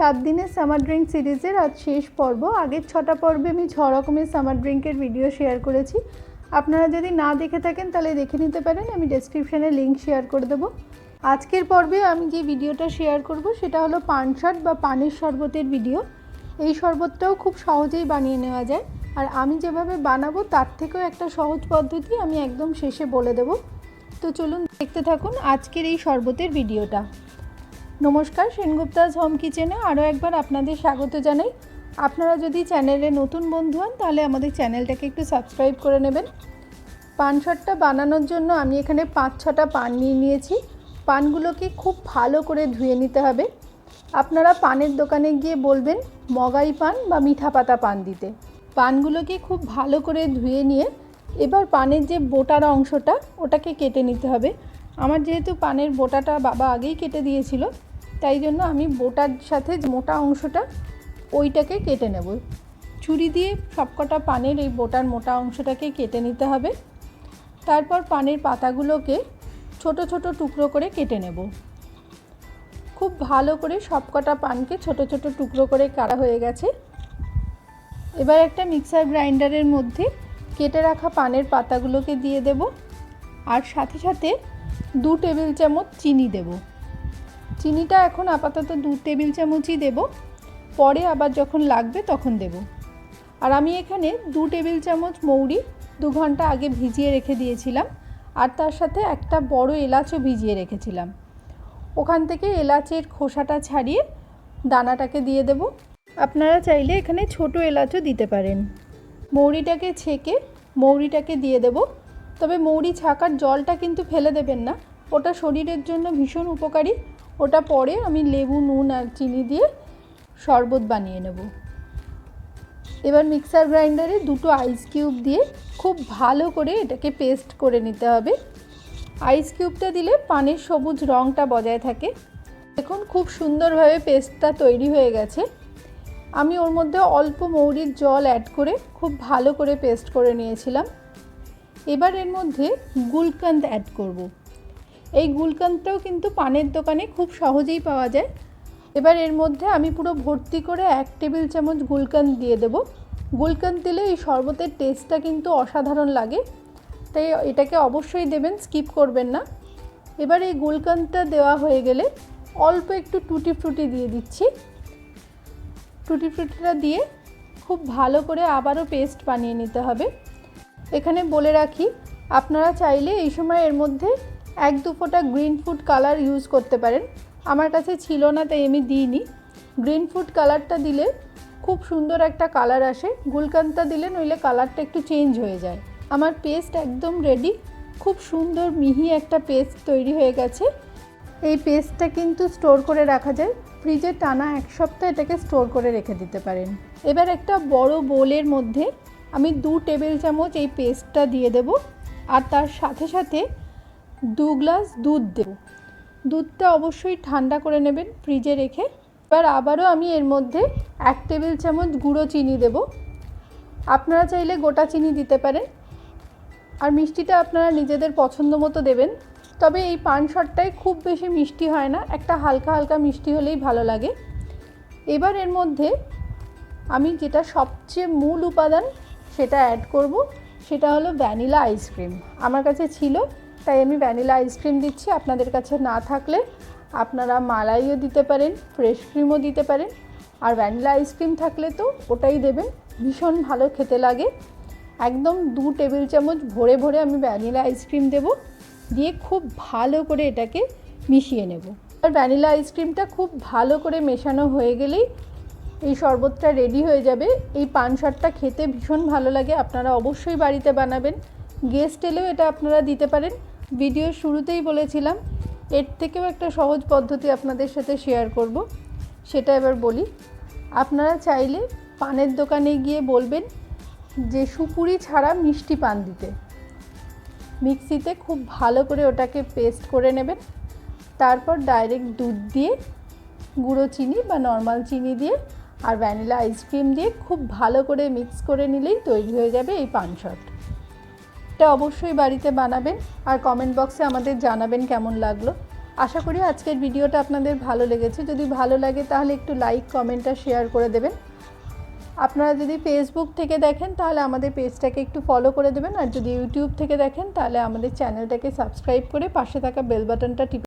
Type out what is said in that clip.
7 দিনের summer drink সিরিজের আজ শেষ পর্ব। আগের 6টা পর্বে আমি 6 রকমের সামার ড্রিঙ্কের ভিডিও শেয়ার করেছি। আপনারা যদি না দেখে থাকেন তাহলে দেখে নিতে পারেন, আমি ডেসক্রিপশনে লিঙ্ক শেয়ার করে দেবো। আজকের পর্বে আমি যে ভিডিওটা শেয়ার করব সেটা হলো পানশট বা পানের শরবতের ভিডিও। এই শরবতটাও খুব সহজেই বানিয়ে নেওয়া যায়, আর আমি যেভাবে বানাবো তার থেকেও একটা সহজ পদ্ধতি আমি একদম শেষে বলে দেব। তো চলুন দেখতে থাকুন আজকের এই শরবতের ভিডিওটা। নমস্কার, সেনগুপ্তাস হোম কিচেনে আরও একবার আপনাদের স্বাগত জানাই। আপনারা যদি চ্যানেলে নতুন বন্ধু হন তাহলে আমাদের চ্যানেলটাকে একটু সাবস্ক্রাইব করে নেবেন। পানশটটা বানানোর জন্য আমি এখানে 5-6টা পান নিয়ে নিয়েছি। পানগুলোকে খুব ভালো করে ধুয়ে নিতে হবে। আপনারা পানের দোকানে গিয়ে বলবেন মগাই পান বা মিঠা পাতা পান দিতে। পানগুলোকে খুব ভালো করে ধুয়ে নিয়ে এবার পানের যে বোটার অংশটা ওটাকে কেটে নিতে হবে। আমার যেহেতু পানের বোটাটা বাবা আগেই কেটে দিয়েছিল, তাই জন্য আমি বোটার সাথে মোটা অংশটা ওইটাকে কেটে নেব। ছুরি দিয়ে সবকটা পানের এই বোটার মোটা অংশটাকে কেটে নিতে হবে। তারপর পানের পাতাগুলোকে ছোট ছোট টুকরো করে কেটে নেব। খুব ভালো করে সবকটা পানকে ছোট ছোট টুকরো করে কাটা হয়ে গেছে। এবার একটা মিক্সার গ্রাইন্ডারের মধ্যে কেটে রাখা পানের পাতাগুলোকে দিয়ে দেব, আর সাথে সাথে 2 টেবিল চামচ চিনি দেব। চিনিটা এখন আপাতত 2 টেবিল চামচই দেব, পরে আবার যখন লাগবে তখন দেব। আর আমি এখানে 2 টেবিল চামচ মৌরি 2 ঘন্টা আগে ভিজিয়ে রেখে দিয়েছিলাম, আর তার সাথে একটা বড় এলাচও ভিজিয়ে রেখেছিলাম। ওখান থেকে এলাচের খোসাটা ছাড়িয়ে দানাটাকে দিয়ে দেব। আপনারা চাইলে এখানে ছোট এলাচও দিতে পারেন। মৌরিটাকে ছেঁকে মৌরিটাকে দিয়ে দেব। তবে মৌরি ছাকার জলটা কিন্তু ফেলে দেবেন না, ওটা শরীরের জন্য ভীষণ উপকারী। ওটা পরে আমি লেবু, নুন আর চিনি দিয়ে শরবত বানিয়ে নেব। এবার মিক্সার গ্রাইন্ডারে 2টো আইস কিউব দিয়ে খুব ভালো করে এটাকে পেস্ট করে নিতে হবে। আইস কিউবটা দিলে পানের সবুজ রঙটা বজায় থাকে। দেখুন খুব সুন্দরভাবে পেস্টটা তৈরি হয়ে গেছে। আমি ওর মধ্যে অল্প মৌরির জল অ্যাড করে খুব ভালো করে পেস্ট করে নিয়েছিলাম। এবার এর মধ্যে গুলকান্দ অ্যাড করব। এই গুলকান্দটাও কিন্তু পানের দোকানে খুব সহজেই পাওয়া যায়। এবার এর মধ্যে আমি পুরো ভর্তি করে 1 টেবিল চামচ গুলকান্দ দিয়ে দেব। গুলকান্দ দিলে এই শরবতের টেস্টটা কিন্তু অসাধারণ লাগে, তাই এটাকে অবশ্যই দেবেন, স্কিপ করবেন না। এবার এই গুলকান্দটা দেওয়া হয়ে গেলে অল্প একটু টুটি ফ্রুটি দিয়ে দিচ্ছি। টুটি ফ্রুটিটা দিয়ে খুব ভালো করে আবারও পেস্ট বানিয়ে নিতে হবে। এখানে বলে রাখি, আপনারা চাইলে এই সময় এর মধ্যে 1-2 ফোঁটা গ্রিন ফুড কালার ইউজ করতে পারেন। আমার কাছে ছিল না তাই আমি দিইনি। গ্রিন ফুড কালারটা দিলে খুব সুন্দর একটা কালার আসে, গুলকান্দটা দিলে নইলে কালারটা একটু চেঞ্জ হয়ে যায়। আমার পেস্ট একদম রেডি। খুব সুন্দর মিহি একটা পেস্ট তৈরি হয়ে গেছে। এই পেস্টটা কিন্তু স্টোর করে রাখা যায়, ফ্রিজে টানা 1 সপ্তাহ এটাকে স্টোর করে রেখে দিতে পারেন। এবার একটা বড় বোলের মধ্যে আমি 2 টেবিল চামচ এই পেস্টটা দিয়ে দেব, আর তার সাথে সাথে 2 গ্লাস দুধ দেব। দুধটা অবশ্যই ঠান্ডা করে নেবেন ফ্রিজে রেখে। এবার আবারও আমি এর মধ্যে 1 টেবিল চামচ গুঁড়ো চিনি দেব। আপনারা চাইলে গোটা চিনি দিতে পারেন, আর মিষ্টিটা আপনারা নিজেদের পছন্দ মতো দেবেন। তবে এই পানশটটায় খুব বেশি মিষ্টি হয় না, একটা হালকা হালকা মিষ্টি হলেই ভালো লাগে। এবার এর মধ্যে আমি যেটা সবচেয়ে মূল উপাদান সেটা অ্যাড করব, সেটা হলো ভ্যানিলা আইসক্রিম। আমার কাছে ছিল তাই আমি ভ্যানিলা আইসক্রিম দিচ্ছি। আপনাদের কাছে না থাকলে আপনারা মালাইও দিতে পারেন, ফ্রেশ ক্রিমও দিতে পারেন, আর ভ্যানিলা আইসক্রিম থাকলে তো ওটাই দেবেন, ভীষণ ভালো খেতে লাগে। একদম 2 টেবিল চামচ ভরে ভরে আমি ভ্যানিলা আইসক্রিম দেব, দিয়ে খুব ভালো করে এটাকে মিশিয়ে নেব। আর ভ্যানিলা আইসক্রিমটা খুব ভালো করে মেশানো হয়ে গেলেই এই শরবতটা রেডি হয়ে যাবে। এই পানশটটা খেতে ভীষণ ভালো লাগে, আপনারা অবশ্যই বাড়িতে বানাবেন। গেস্ট এলেও এটা আপনারা দিতে পারেন। ভিডিওর শুরুতেই বলেছিলাম এর থেকেও একটা সহজ পদ্ধতি আপনাদের সাথে শেয়ার করব, সেটা এবার বলি। আপনারা চাইলে পানের দোকানে গিয়ে বলবেন যে সুপুরি ছাড়া মিষ্টি পান দিতে। মিক্সিতে খুব ভালো করে ওটাকে পেস্ট করে নেবেন। তারপর ডাইরেক্ট দুধ দিয়ে, গুঁড়ো চিনি বা নর্মাল চিনি দিয়ে আর ভ্যানিলা আইসক্রিম দিয়ে খুব ভালো করে মিক্স করে নিলেই তৈরি হয়ে যাবে এই পানশট। এটা অবশ্যই বাড়িতে বানাবেন, আর কমেন্ট বক্সে আমাদের জানাবেন কেমন লাগলো। আশা করি আজকের ভিডিওটা আপনাদের ভালো লেগেছে। যদি ভালো লাগে তাহলে একটু লাইক, কমেন্ট আর শেয়ার করে দেবেন। আপনারা যদি ফেসবুক থেকে দেখেন তাহলে আমাদের পেজটাকে একটু ফলো করে দেবেন, আর যদি ইউটিউব থেকে দেখেন তাহলে আমাদের চ্যানেলটাকে সাবস্ক্রাইব করে পাশে থাকা বেল বাটনটা টিপে